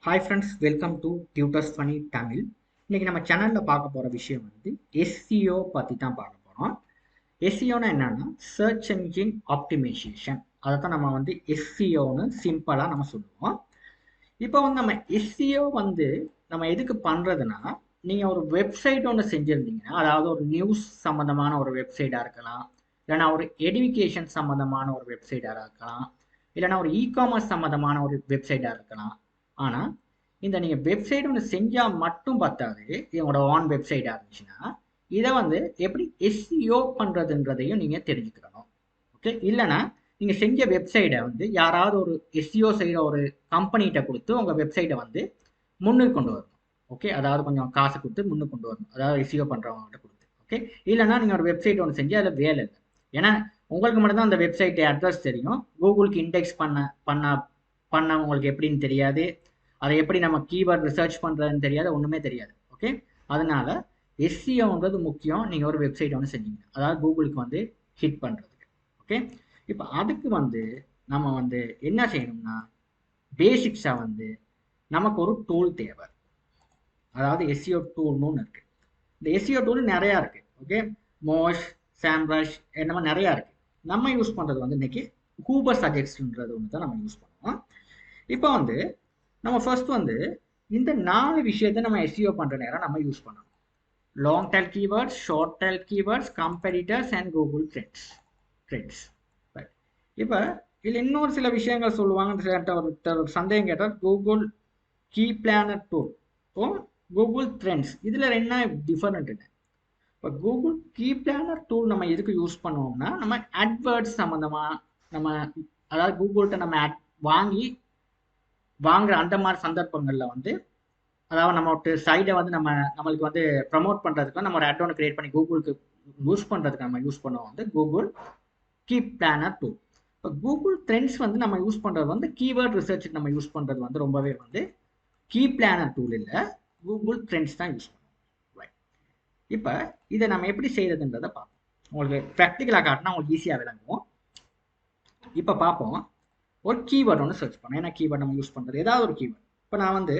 Hi friends, welcome to tutors funny Tamil. இன்னைக்கு நம்ம சேனலில் பார்க்க போகிற விஷயம் வந்து எஸ்சிஓ பற்றி தான் பார்க்க போகிறோம். எஸ்சிஓனா என்னன்னா சர்ச் என்ஜின் ஆப்டிமைசேஷன். அதை தான் நம்ம வந்து எஸ்சிஓன்னு சிம்பிளாக நம்ம சொல்லுவோம். இப்போ வந்து நம்ம எஸ்சிஓ வந்து நம்ம எதுக்கு பண்ணுறதுன்னா, நீங்கள் ஒரு வெப்சைட் ஒன்று செஞ்சுருந்தீங்கன்னா, அதாவது ஒரு நியூஸ் சம்மந்தமான ஒரு வெப்சைட்டாக இருக்கலாம், இல்லைனா ஒரு எடுக்கேஷன் சம்மந்தமான ஒரு வெப்சைட்டாக இருக்கலாம், இல்லைனா ஒரு இகாமர்ஸ் சம்மந்தமான ஒரு வெப்சைட்டாக இருக்கலாம். ஆனால் இந்த நீங்கள் வெப்சைட் ஒன்று செஞ்சால் மட்டும் பத்தாது. இதோட ஆன் வெப்சைட்டாக இருந்துச்சுன்னா இதை வந்து எப்படி எஸ்இஓ பண்ணுறதுன்றதையும் நீங்கள் தெரிஞ்சுக்கிறணும். ஓகே, இல்லைனா நீங்கள் செஞ்ச வெப்சைட்டை வந்து யாராவது ஒரு எஸ்இஓ செய்கிற ஒரு கம்பெனிகிட்ட கொடுத்து உங்கள் வெப்சைட்டை வந்து முன்னுக்கு கொண்டு வரணும். ஓகே, அதாவது கொஞ்சம் காசு கொடுத்து முன்னுக்கு கொண்டு வரணும், அதாவது எஸ்இஓ பண்ணுறவங்ககிட்ட கொடுத்து. ஓகே, இல்லைனா நீங்கள் ஒரு வெப்சைட் ஒன்று செஞ்சு அதில் வேலை இல்லை. ஏன்னா உங்களுக்கு மட்டும்தான் அந்த வெப்சைட் அட்ரஸ் தெரியும். கூகுளுக்கு இண்டெக்ஸ் பண்ண உங்களுக்கு எப்படின்னு தெரியாது. அதை எப்படி நம்ம கீவேர்ட் ரிசர்ச் பண்ணுறதுன்னு தெரியாது, ஒன்றுமே தெரியாது. ஓகே, அதனால எஸ்சிஓன்றது முக்கியம். நீங்கள் ஒரு வெப்சைட் ஒன்று செஞ்சீங்க, அதாவது கூகுளுக்கு வந்து ஹிட் பண்ணுறதுக்கு. ஓகே, இப்போ அதுக்கு வந்து நம்ம வந்து என்ன செய்யணும்னா, பேசிக்ஸாக வந்து நமக்கு ஒரு டூல் தேவை. அதாவது எஸ்சிஓ டூல்னு ஒன்று இருக்குது. இந்த எஸ்சிஓ டூல் நிறையா இருக்குது. ஓகே, மோஷ், சாம்ரஷ், இந்த மாதிரி நிறையா இருக்குது. நம்ம யூஸ் பண்ணுறது வந்து இன்னைக்கு கூபர் சஜெக்ட்ன்றது ஒன்று தான் நம்ம யூஸ் பண்ணுவோம். இப்போ வந்து நம்ம ஃபர்ஸ்ட் வந்து இந்த 4 விஷயத்தை நம்ம எஸ்இஓ பண்ணுற நேரம் நம்ம யூஸ் பண்ணணும். Long tail keywords, short tail keywords, competitors and Google trends. இப்போ இதில் இன்னொரு சில விஷயங்கள் சொல்லுவாங்க. ஒரு சந்தேகம் கேட்டால் Google key planner tool, Google trends, இதில் என்ன டிஃபரெண்ட்? இப்போ கூகுள் கீ பிளானர் டூல் நம்ம எதுக்கு யூஸ் பண்ணுவோம்னா, நம்ம அட்வர்ட்ஸ் சம்மந்தமாக நம்ம, அதாவது கூகுள்கிட்ட நம்ம வாங்குற அந்த மாதிரி சந்தர்ப்பங்களில் வந்து, அதாவது நம்ம சைடை வந்து நம்மளுக்கு வந்து ப்ரமோட் பண்ணுறதுக்கு நம்ம ஒரு அட்வான்ஸ் கிரியேட் பண்ணி கூகுளுக்கு யூஸ் பண்ணுறதுக்கு நம்ம யூஸ் பண்ணுவோம் வந்து கூகுள் கீ பிளானர் டூல். இப்போ கூகுள் ட்ரெண்ட்ஸ் வந்து நம்ம யூஸ் பண்ணுறது வந்து கீவேர்ட் ரிசர்ச்சுக்கு நம்ம யூஸ் பண்ணுறது வந்து ரொம்பவே வந்து கீ பிளானர் டூல் இல்லை, கூகுள் ட்ரெண்ட்ஸ் தான் யூஸ் பண்ணுவோம். இப்போ இதை நம்ம எப்படி செய்யறதுன்றதை பார்ப்போம். உங்களுக்கு ப்ராக்டிக்கலாக காட்டினா உங்களுக்கு ஈஸியாக விளங்குவோம். இப்போ பார்ப்போம். ஒரு கீவேர்ட் ஒன்று சர்ச் பண்ணோம். என்ன கீவேர்ட் நம்ம யூஸ் பண்ணுறது? ஏதாவது ஒரு கீவேர்ட். இப்போ நான் வந்து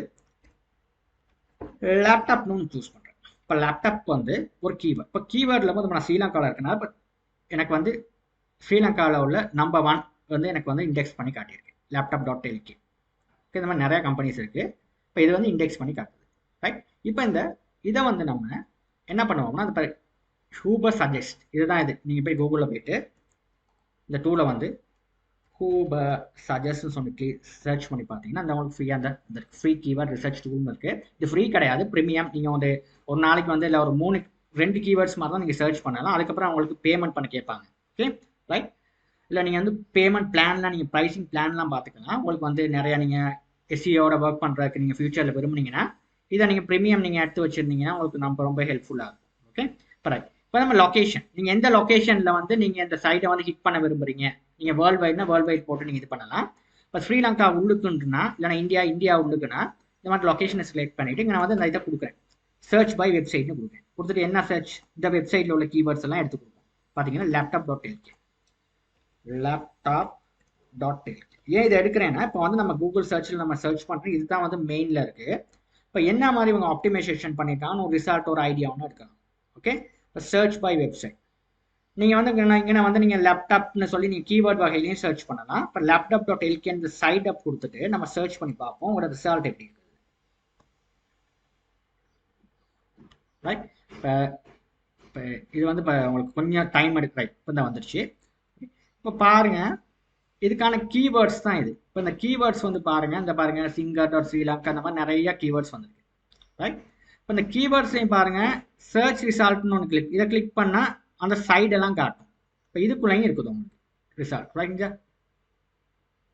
லேப்டாப்னு சூஸ் பண்ணுறேன். இப்போ லேப்டாப் வந்து ஒரு கீவேர்ட். இப்போ கீவேர்டில் வந்து நான் ஸ்ரீலங்காவில் இருக்கேன்னா, இப்போ எனக்கு வந்து ஸ்ரீலங்காவில் உள்ள நம்பர் 1 வந்து எனக்கு வந்து இண்டெக்ஸ் பண்ணி காட்டியிருக்கு, laptop.lk. இந்த மாதிரி நிறையா கம்பெனிஸ் இருக்குது. இப்போ இது வந்து இண்டெக்ஸ் பண்ணி காட்டுது, ரைட்? இப்போ இதை வந்து நம்ம என்ன பண்ணுவோம்னா, அந்த ஹூபர் சஜெஸ்ட், இதுதான் இது. நீங்கள் போய் கூகுளில் போயிட்டு இந்த டூலை வந்து ஹூபர் சஜஸ்ட்னு சொல்லி சர்ச் பண்ணி பார்த்தீங்கன்னா, அந்த உங்களுக்கு ஃப்ரீயாக அந்த ஃப்ரீ கீவேர்ட் ரிசர்ச் டூல்னு இருக்குது. இது ஃப்ரீ கிடையாது, ப்ரீமியம். நீங்கள் வந்து ஒரு நாளைக்கு வந்து இல்லை ஒரு 2 கீவேர்ட்ஸ் மாதிரி தான் நீங்கள் சர்ச் பண்ணலாம். அதுக்கப்புறம் அவங்களுக்கு பேமெண்ட் பண்ண கேட்பாங்க. Okay, right? இல்லை நீங்கள் வந்து பேமெண்ட் பிளான்லாம், நீங்கள் ப்ரைஸிங் பிளான்லாம் பார்த்துக்கலாம். உங்களுக்கு வந்து நிறையா நீங்கள் எஸ்சிஓட ஒர்க் பண்ணுறதுக்கு நீங்கள் ஃபியூச்சரில் விரும்புனீங்கன்னா இதை நீங்கள் ப்ரீமியம் நீங்கள் எடுத்து வச்சுருந்தீங்கன்னா உங்களுக்கு ரொம்ப ஹெல்ப்ஃபுல்லாக இருக்கும். ஓகே, இப்போ ரைட். இப்போ நம்ம லொக்கேஷன், நீங்கள் எந்த லொக்கேஷனில் வந்து நீங்கள் இந்த சைட்டை வந்து ஹிட் பண்ண விரும்புறீங்க, நீங்கள் வேர்ல்டு வைட்னா வேர்ல்டு வைட் போட்டு நீங்கள் இது பண்ணலாம். இப்போ ஸ்ரீலங்கா உள்ளுக்குன்னா, இல்லைனா இந்தியா உள்ளுக்குன்னா இந்த மாதிரி லொக்கேஷனை செலக்ட் பண்ணிவிட்டு நான் வந்து இந்த இதை கொடுக்குறேன், சர்ச் பை வெப்சைட்னு கொடுக்குறேன். கொடுத்துட்டு என்ன சர்ச், இந்த வெப்சைட்டில் உள்ள கீவேர்ட்ஸ் எல்லாம் எடுத்து கொடுப்போம். பார்த்தீங்கன்னா laptop.lk. ஏன் இதை எடுக்கிறேன்னா, இப்போ வந்து நம்ம கூகுள் சர்ச்சில் நம்ம சர்ச் பண்ணுறோம், இதுதான் வந்து மெயினில் இருக்குது. இப்போ என்ன மாதிரி இவங்க ஆப்டிமைசேஷன் பண்ணிட்டான்னு ஒரு ரிசல்ட், ஒரு ஐடியா ஒன்று எடுக்கலாம். ஓகே, இப்போ சர்ச் பை வெப்சைட். நீங்கள் வந்து இங்கே வந்து நீங்கள் லேப்டாப்னு சொல்லி நீங்கள் கீவேர்ட் வகையிலையும் சர்ச் பண்ணலாம். இப்போ laptop.lk இந்த சைட் அப் கொடுத்துட்டு நம்ம சர்ச் பண்ணி பார்ப்போம் உங்களோட ரிசல்ட் எப்படி இருக்குது, ரைட்? இப்போ இது வந்து இப்போ உங்களுக்கு கொஞ்சம் டைம் எடுக்க, ரைட்? இப்போ தான் வந்துருச்சு. இப்போ பாருங்க, இதுக்கான கீவேர்ட்ஸ் தான் இது. இப்போ இந்த கீவேர்ட்ஸ் வந்து பாருங்க, இந்த பாருங்க singer.srilanka, அந்த மாதிரி நிறைய கீவேர்ட்ஸ் வந்துருக்கு, ரைட்? இப்போ இந்த கீவேர்ட்ஸையும் பாருங்க, சர்ச் ரிசல்ட்னு ஒன்று இதை கிளிக் பண்ணால் அந்த சைடெல்லாம் காட்டும். இப்போ இதுக்குள்ளேயும் இருக்குது உங்களுக்கு ரிசல்ட், ரைட்டுங்க?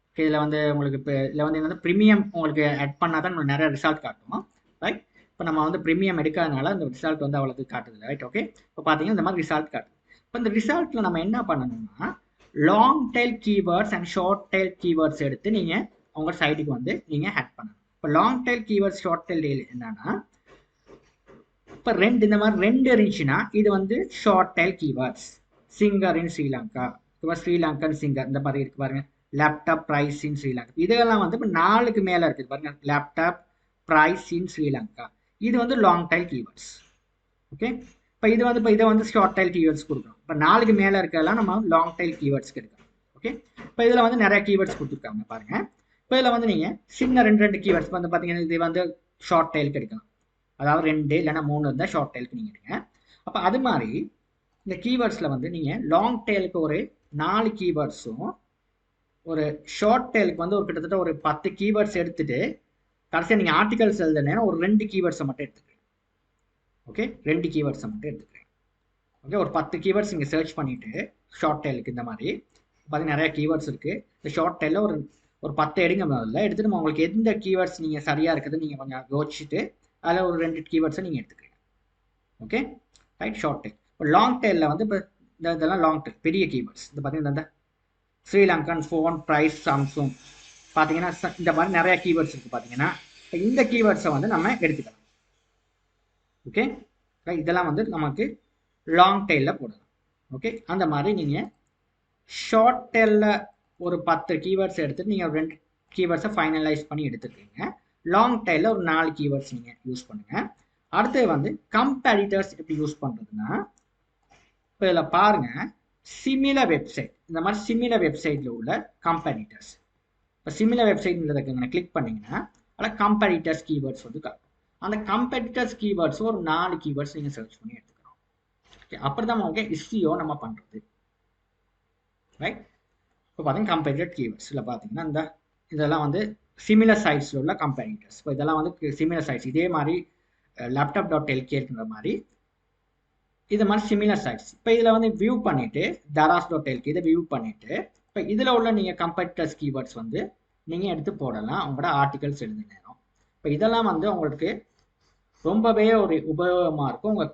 ஓகே, இதில் வந்து உங்களுக்கு இப்போ இதில் வந்து என்னது ப்ரீமியம் உங்களுக்கு ஆட் பண்ணால் தான் நிறைய ரிசல்ட் காட்டும், ரைட்? இப்போ நம்ம வந்து ப்ரீமியம் எடுக்காதனால இந்த ரிசல்ட் வந்து அவ்வளோது காட்டுது, ரைட்? ஓகே, இப்போ பார்த்தீங்கன்னா இந்த மாதிரி ரிசல்ட் காட்டுது. இப்போ இந்த ரிசல்ட்டில் நம்ம என்ன பண்ணணும்னா, long tail keywords and short tail keywords எடுத்து நீங்கள் உங்கள் சைட்டுக்கு வந்து நீங்கள் ஆட் பண்ணணும். இப்போ long tail keywords, short tail என்னன்னா, இப்போ இந்த மாதிரி 2 இருந்துச்சுன்னா இது வந்து ஷார்ட் டெயில் கீவேர்ட்ஸ். சிங்கர் இன் ஸ்ரீலங்கா, இப்போ ஸ்ரீலங்கன் சிங்கர் இந்த மாதிரி இருக்கு பாருங்க, லேப்டாப் ப்ரைஸ் இன் ஸ்ரீலங்கா. இதெல்லாம் வந்து இப்போ 4க்கு மேலே இருக்குது பாருங்க. லேப்டாப் ப்ரைஸ் இன் ஸ்ரீலங்கா, இது வந்து லாங் டைல் கீவேர்ட்ஸ். ஓகே, இப்போ இது வந்து இதை வந்து ஷார்ட் டைல் கீவேர்ட்ஸ் கொடுக்குறோம். இப்போ 4க்கு மேலே இருக்கலாம் நம்ம லாங் டைல் கீவேர்ட்ஸ்க்கு எடுக்கலாம். ஓகே, இப்போ இதில் வந்து நிறைய கீவேர்ட்ஸ் கொடுத்துருக்காங்க பாருங்க. இப்போ இதில் வந்து நீங்கள் சின்ன 2 கீவேர்ட்ஸ் வந்து பார்த்தீங்கன்னா இது வந்து ஷார்ட் டைலுக்கு எடுக்கலாம். அதாவது 2 இல்லைன்னா 3 இருந்தால் ஷார்ட் டைலுக்கு நீங்கள் எடுங்க. அப்போ அது மாதிரி இந்த கீவேர்ட்ஸில் வந்து நீங்கள் லாங் டைலுக்கு ஒரு 4 கீவேர்ட்ஸும், ஒரு ஷார்ட் டைலுக்கு வந்து ஒரு கிட்டத்தட்ட ஒரு 10 கீவேர்ட்ஸ் எடுத்துட்டு கடைசியாக நீங்கள் ஆர்டிகல்ஸ் எழுதுனா ஒரு 2 கீவேர்ட்ஸை மட்டும் எடுத்துக்கிறேன். ஓகே, 2 கீவேர்ட்ஸை மட்டும் எடுத்துக்கிறேன். ஓகே, ஒரு 10 கீவேர்ட்ஸ் நீங்கள் சர்ச் பண்ணிவிட்டு ஷார்ட் டைலுக்கு இந்த மாதிரி பார்த்தீங்கன்னா நிறைய கீவேர்ட்ஸ் இருக்குது. இந்த ஷார்ட் டைலில் ஒரு 10 எடுங்க முதல்ல. எடுத்துட்டு உங்களுக்கு எந்த கீவேர்ட்ஸ் நீங்கள் சரியாக இருக்குது நீங்கள் கொஞ்சம் யோசிச்சுட்டு அதில் ஒரு 2 கீவேர்ட்ஸை நீங்கள் எடுத்துக்கிறீங்க. Okay right, short tail. இப்போ லாங் டைலில் வந்து இப்போ இதெல்லாம் லாங் டைல் பெரிய கீவேர்ட்ஸ். இது பார்த்தீங்கன்னா இந்த ஸ்ரீலங்கன் ஃபோன் ப்ரைஸ் சாம்சங் பார்த்தீங்கன்னா இந்த மாதிரி நிறைய கீவேர்ட்ஸ் இருக்குது பார்த்தீங்கன்னா. இந்த கீவேர்ட்ஸை வந்து நம்ம எடுத்துக்கலாம். ஓகே, இதெல்லாம் வந்து நமக்கு லாங் டைலில் போடலாம். ஓகே, அந்த மாதிரி நீங்கள் ஷார்ட் டைலில் ஒரு 10 கீவேர்ட்ஸ் எடுத்துட்டு நீங்கள் 2 கீவேர்ட்ஸை ஃபைனலைஸ் பண்ணி எடுத்துருக்கீங்க. லாங் டைலில் ஒரு 4 கீவேர்ட்ஸ் நீங்கள் யூஸ் பண்ணுங்கள். அடுத்து வந்து கம்பேரிட்டர்ஸ் எப்படி யூஸ் பண்ணுறதுன்னா, இப்போ இதில் பாருங்கள் சிமிலர் வெப்சைட், இந்த மாதிரி சிமிலர் வெப்சைட்டில் உள்ள கம்பேரிட்டர்ஸ். இப்போ சிமிலர் வெப்சைட்ன்றதுக்கு கிளிக் பண்ணிங்கன்னா அதில் கம்பேரிட்டர்ஸ் கீவேர்ட்ஸ் வந்து காட்டும். அந்த கம்பேரிட்டர்ஸ் கீவேர்ட்ஸ் ஒரு 4 கீவேர்ட்ஸ் நீங்கள் சர்ச் பண்ணி எடுத்துக்கிறோம். ஓகே, அப்படி தான் நமக்கு SEO நம்ம பண்ணுறது. ரைட், இப்போ பார்த்தீங்கன்னா கம்பேரிட்டர் கீவேர்ட்ஸில் பார்த்தீங்கன்னா இதெல்லாம் வந்து சிமிலர் சைட்ஸில் உள்ள கம்பேரிட்டர்ஸ். இப்போ இதெல்லாம் வந்து சிமிலர் சைட்ஸ், இதே மாதிரி laptop.lk மாதிரி இது மாதிரி சிமிலர் சைட்ஸ். இப்போ இதில் வந்து வியூ பண்ணிவிட்டு daras.lk இதை வியூ பண்ணிவிட்டு இப்போ இதில் உள்ள நீங்கள் கம்பேரிட்டர்ஸ் கீவேர்ட்ஸ் வந்து நீங்கள் எடுத்து போடலாம் உங்களோட ஆர்டிகல்ஸ் எழுத நேரம். இப்போ இதெல்லாம் வந்து உங்களுக்கு ரொம்பவே ஒரு உபயோகமாக இருக்கும். உங்கள்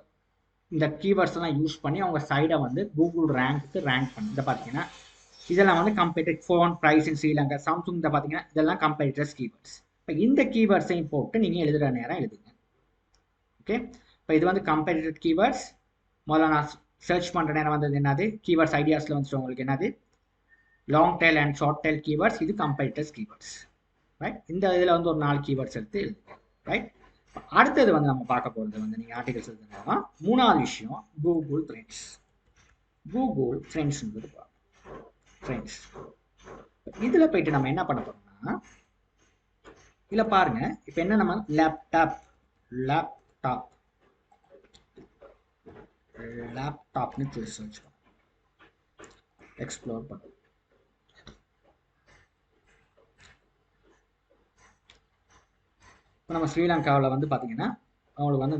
இந்த கீவேர்ட்ஸ் எல்லாம் யூஸ் பண்ணி உங்கள் சைடை வந்து கூகுள் ரேங்க்கு ரேங்க் பண்ணி. இதை பார்த்தீங்கன்னா இதெல்லாம் வந்து கம்பேரிட்டர் ஃபோன் ப்ரைஸ் இன் ஸ்ரீலங்கா சாம்சங், இதை பார்த்தீங்கன்னா இதெல்லாம் கம்பேரிட்டர்ஸ் கீவேர்ட்ஸ். இப்போ இந்த கீவேர்ட்ஸையும் போட்டு நீங்கள் எழுதுகிற நேரம் எழுதுங்க. ஓகே, இப்போ இது வந்து கம்பேரிட்டர் கீவேர்ட்ஸ். முதல்ல நான் சர்ச் பண்ணுற நேரம் வந்தது என்னது, கீவேர்ட்ஸ் ஐடியாஸில் வந்துட்டு உங்களுக்கு என்னது long tail and short tail keywords, இது கம்பேரிட்டர்ஸ் கீவேர்ட்ஸ். ரைட், இந்த இதில் வந்து ஒரு 4 கீவேர்ட்ஸ் எடுத்து எழுதுங்க. ரைட், அடுத்தது வந்து நம்ம பார்க்க போகிறது வந்து நீங்கள் ஆர்டிகல்ஸ் எழுதுனா 3வது விஷயம் கூகுள் ட்ரெண்ட்ஸ். கூகுள் ட்ரெண்ட்ஸ்ன்றது ஃப்ரெண்ட்ஸ். இதில் போயிட்டு நம்ம என்ன பண்ண போறோம்னா, இதில் பாருங்க இப்போ என்ன நம்ம லேப்டாப்னு சொல்லி சர்ச் பண்ணோம், எக்ஸ்ப்ளோர் பண்ணுவோம். இப்போ நம்ம ஸ்ரீலங்காவில் வந்து பார்த்தீங்கன்னா அவங்களுக்கு வந்து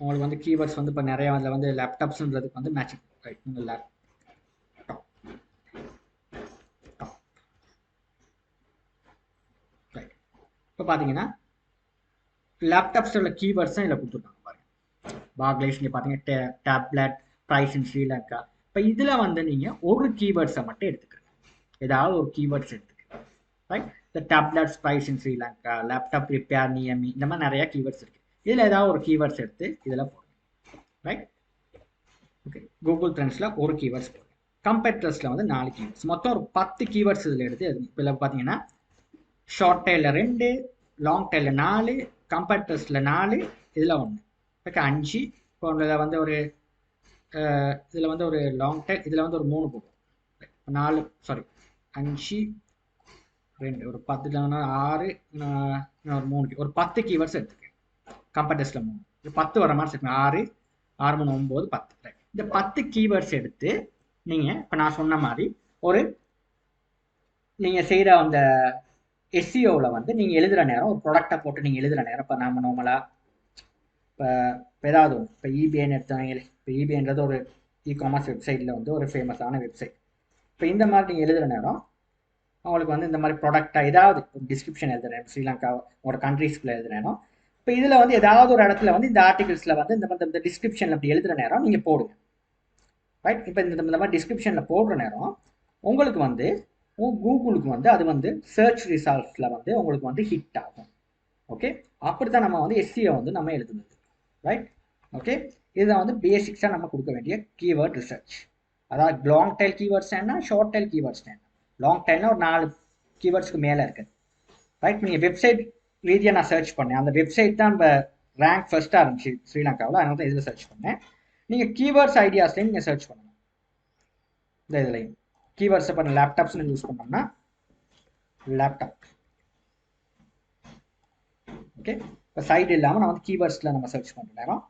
உங்களுக்கு வந்து கீவேர்ட்ஸ் வந்து இப்போ நிறைய அதில் வந்து லேப்டாப்ஸ்ன்றதுக்கு வந்து மேட்சிங். ரைட், இந்த லேப்டாப் ரைட். இப்போ பார்த்தீங்கன்னா லேப்டாப்ஸோட கீவேர்ட்ஸ் தான் இதில் கொடுத்துருக்காங்க பாருங்க. பாக்லேஷ் இங்கே பார்த்தீங்கன்னா டேப்லெட் ப்ரைஸ் இன் ஸ்ரீலங்கா. இப்போ இதில் வந்து நீங்கள் ஒரு கீவேர்ட்ஸை மட்டும் எடுத்துக்கிறீங்க, ஏதாவது ஒரு கீவேர்ட்ஸ் எடுத்துக்கிறீங்க. ரைட், இந்த டேப்லெட்ஸ் ப்ரைஸ் இன் ஸ்ரீலங்கா, லேப்டாப் ரிப்பேர் நியமி, இந்த மாதிரி நிறையா கீவேர்ட்ஸ் இருக்குது. இதில் ஏதாவது ஒரு கீவேர்ட்ஸ் எடுத்து இதில் போடுங்க. ரைட், ஓகே, கூகுள் ட்ரெண்ட்ஸில் ஒரு கீவேர்ட்ஸ் போடுங்க. கம்பேரிட்டர்ஸில் வந்து 4 கீவேர்ட்ஸ், மொத்தம் ஒரு 10 கீவேர்ட்ஸ் இதில் எடுத்து இப்போ இதில் பார்த்தீங்கன்னா ஷார்ட் டைலில் 2, லாங் டைலில் 4, கம்பேரிட்டர்ஸில் 4, இதில் 1, ஓகே 5. இப்போ இதில் வந்து ஒரு இதில் வந்து ஒரு லாங் டைல், இதில் வந்து ஒரு 3 போகும். 4 சாரி 5 2 ஒரு 10 6 ஒரு 3 ஒரு 10 கீவேர்ட்ஸ் எடுத்துக்கேன். கம்பேரிட்டர்ஸில் 3, இது 10 வர மாதிரி இருக்கு. 6 6 3 9 10. இந்த 10 கீவேர்ட்ஸ் எடுத்து நீங்கள் இப்போ நான் சொன்ன மாதிரி ஒரு நீங்கள் செய்கிற அந்த SEOவில் வந்து நீங்கள் எழுதுகிற நேரம் ஒரு ப்ராடக்டை போட்டு நீங்கள் எழுதுகிற நேரம், இப்போ நம்ம நார்மலாக இப்போ ஏதாவது ஒன்று இப்போ eBayன்னு எடுத்தாங்க. இப்போ eBayன்றது ஒரு இ-காமர்ஸ் வெப்சைட்டில் வந்து ஒரு ஃபேமஸான வெப்சைட். இப்போ இந்த மாதிரி நீங்கள் எழுதுகிற நேரம் அவங்களுக்கு வந்து இந்த மாதிரி ப்ராடக்டாக ஏதாவது டிஸ்கிரிப்ஷன் எழுதுகிற நேரம், ஸ்ரீலங்கா உங்களோட கண்ட்ரீஸ்க்குள்ள எழுதுகிற நேரம், இப்போ இதில் வந்து ஏதாவது ஒரு இடத்துல வந்து இந்த ஆர்டிகல்ஸில் வந்து இந்த டிஸ்கிரிப்ஷனில் அப்படி எழுதுகிற நேரம் நீங்கள் போடுங்க. ரைட், இப்போ இந்த மாதிரி டிஸ்கிரிப்ஷனில் போடுற நேரம் உங்களுக்கு வந்து கூகுளுக்கு வந்து அது வந்து சர்ச் ரிசல்ட்ஸில் வந்து உங்களுக்கு வந்து ஹிட் ஆகும். ஓகே, அப்படி தான் நம்ம வந்து SEO வந்து நம்ம எழுதுனது. ரைட், ஓகே, இதுதான் வந்து பேசிக்ஸாக நம்ம கொடுக்க வேண்டிய கீவேர்ட் ரிசர்ச். அதாவது லாங் டைல் கீவேர்ட்ஸ் என்ன, ஷார்ட் டைல் கீவேர்ட்ஸ் என்ன. லாங் டைல்னா ஒரு 4 கீவேர்ட்ஸ்க்கு மேலே இருக்குது. ரைட், நீங்கள் வெப்சைட் ரீதியாக நான் சர்ச் பண்ணேன். அந்த வெப்சைட் தான் இப்போ ரேங்க் ஃபர்ஸ்ட்டாக இருந்துச்சு ஸ்ரீலங்காவில். அதனால தான் இதில் சர்ச் பண்ணேன். நீங்கள் கீவேர்ட்ஸ் ஐடியாஸ்லையும் நீங்கள் சர்ச் பண்ணணும். இந்த இதுலையும் கீவேர்ட்ஸை பண்ண லேப்டாப்ஸ்னு யூஸ் பண்ணோம்னா லேப்டாப். ஓகே, இப்போ சைடு இல்லாமல் நான் வந்து கீவேர்ட்ஸில் நம்ம சர்ச் பண்ணுற நேரம்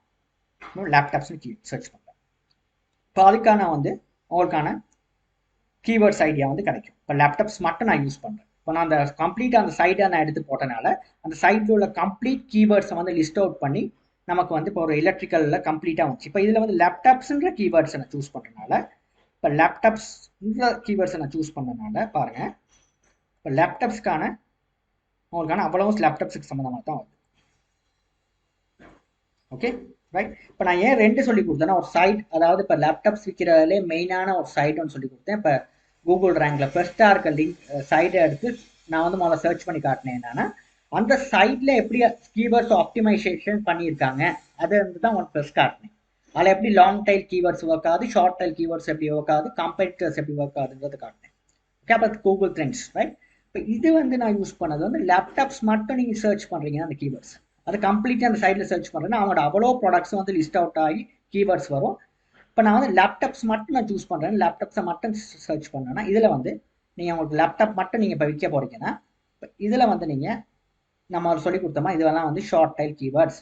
லேப்டாப்ஸ்னு சர்ச் பண்ணுறேன். இப்போ அதுக்கான வந்து உங்களுக்கான கீவேர்ட்ஸ் ஐடியா வந்து கிடைக்கும். இப்போ லேப்டாப்ஸ் மட்டும் நான் யூஸ் பண்ணுறேன். இப்போ நான் அந்த கம்ப்ளீட்டாக அந்த சைட்டை நான் எடுத்து போட்டனால அந்த சைட்டில் உள்ள கம்ப்ளீட் கீவேர்ட்ஸை வந்து லிஸ்ட் அவுட் பண்ணி நமக்கு வந்து இப்போ ஒரு எலக்ட்ரிக்கலில் கம்ப்ளீட்டாக வந்துச்சு. இப்போ இதில் வந்து லேப்டாப்ஸ்ன்ற கீவேர்ட்ஸை நான் சூஸ் பண்ணுறதுனால இப்போ லேப்டாப்ஸ்ன்ற கீவேர்ட்ஸை நான் சூஸ் பண்ணனால பாருங்கள், இப்போ லேப்டாப்ஸ்க்கான உங்களுக்கான அவ்வளவு லேப்டாப்ஸுக்கு சம்மந்தமாக தான் வருது. Okay right. இப்போ நான் ஏன் 2 சொல்லி கொடுத்தேன்னா, ஒரு சைட், அதாவது இப்போ லேப்டாப்ஸ் விற்கிறதுலே மெயினான ஒரு சைட்னு சொல்லி கொடுத்தேன். இப்போ கூகுள் ரேங்க்ல ஃபர்ஸ்ட்டாக இருக்க லிங்க் சைட்டை எடுத்து நான் வந்து முதல்ல சர்ச் பண்ணி காட்டினேன். என்னன்னா அந்த சைட்ல எப்படி கீவேர்ட்ஸ் ஆப்டிமைசேஷன் பண்ணியிருக்காங்க அதை வந்து தான் உங்களுக்கு ஃபர்ஸ்ட் காட்டினேன். அதில் எப்படி லாங் டைல் கீவேர்ட்ஸ் ஒர்க் ஆகுது, ஷார்ட் டைல் கீவேர்ட்ஸ் எப்படி ஒர்க் ஆகுது, காம்படிட்டர்ஸ் எப்படி ஒர்க் ஆகுதுங்கிறது காட்டினேன். ஓகே, அப்போ கூகுள் ட்ரெண்ட்ஸ் ரைட். இப்போ இது வந்து நான் யூஸ் பண்ணது வந்து லேப்டாப்ஸ் மட்டும் நீங்கள் சர்ச் பண்ணுறீங்கன்னா அந்த கீவேர்ட்ஸ் அது கம்ப்ளீட்டாக அந்த சைடில் சர்ச் பண்ணுறேன்னா அவங்களோட அவ்வளோ ப்ராடக்ட்ஸ் வந்து லிஸ்ட் அவுட் ஆகி கீவேர்ட்ஸ் வரும். இப்போ நான் வந்து லேப்டாப்ஸ் மட்டும் நான் சூஸ் பண்ணுறேன், லேப்டாப்ஸை மட்டும் சர்ச் பண்ணேன்னா இதில் வந்து நீங்கள் உங்களுக்கு லேப்டாப் மட்டும் நீங்கள் இப்போ விற்க போகிறீங்கன்னா இப்போ இதில் வந்து நீங்கள் நம்ம சொல்லி கொடுத்தோமா இதெல்லாம் வந்து ஷார்ட் டைல் கீவேர்ட்ஸ்,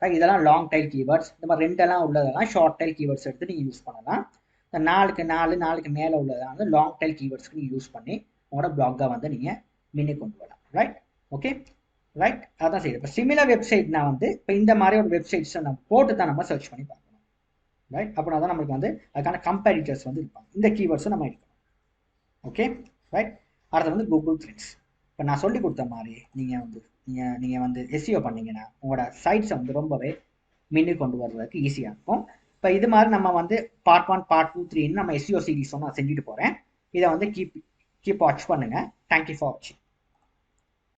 இதெல்லாம் லாங் டைல் கீவேர்ட்ஸ், இந்த மாதிரி 2 உள்ளதெல்லாம் ஷார்ட் டைல் கீவேர்ட்ஸ் எடுத்து நீங்கள் யூஸ் பண்ணலாம். இந்த 4க்கு மேலே உள்ளதை வந்து லாங் டைல் கீவேர்ட்ஸ்க்கு நீங்கள் யூஸ் பண்ணி உங்களோட பிளாகை வந்து நீங்கள் மின்னி கொண்டு வரலாம். ரைட், ஓகே ரைட், அதான் செய்யுது. இப்போ சிமிலர் வெப்சைட்னா வந்து இப்போ இந்த மாதிரி ஒரு வெப்சைட்ஸை நம்ம போட்டு தான் நம்ம சர்ச் பண்ணி பார்க்கணும். ரைட், அப்படின்னா தான் நம்மளுக்கு வந்து அதுக்கான கம்பேரிட்டர்ஸ் வந்து இருப்பாங்க. இந்த கீவேர்ட்ஸை நம்ம எடுக்கணும். ஓகே ரைட், அடுத்து வந்து கூகுள் ட்ரெண்ட்ஸ். இப்போ நான் சொல்லி கொடுத்த மாதிரி நீங்கள் வந்து எஸ்இஓ பண்ணீங்கன்னா உங்களோட சைட்ஸை வந்து ரொம்பவே மின்னி கொண்டு வருவதற்கு ஈஸியாக இருக்கும். இப்போ இது மாதிரி நம்ம வந்து பார்ட் 1, பார்ட் 2, 3 நம்ம எஸ்இஓ சீரிஸ் நான் செஞ்சுட்டு போகிறேன். இதை வந்து கீப் வாட்ச் பண்ணுங்கள். தேங்க்யூ ஃபார் வாட்சிங்.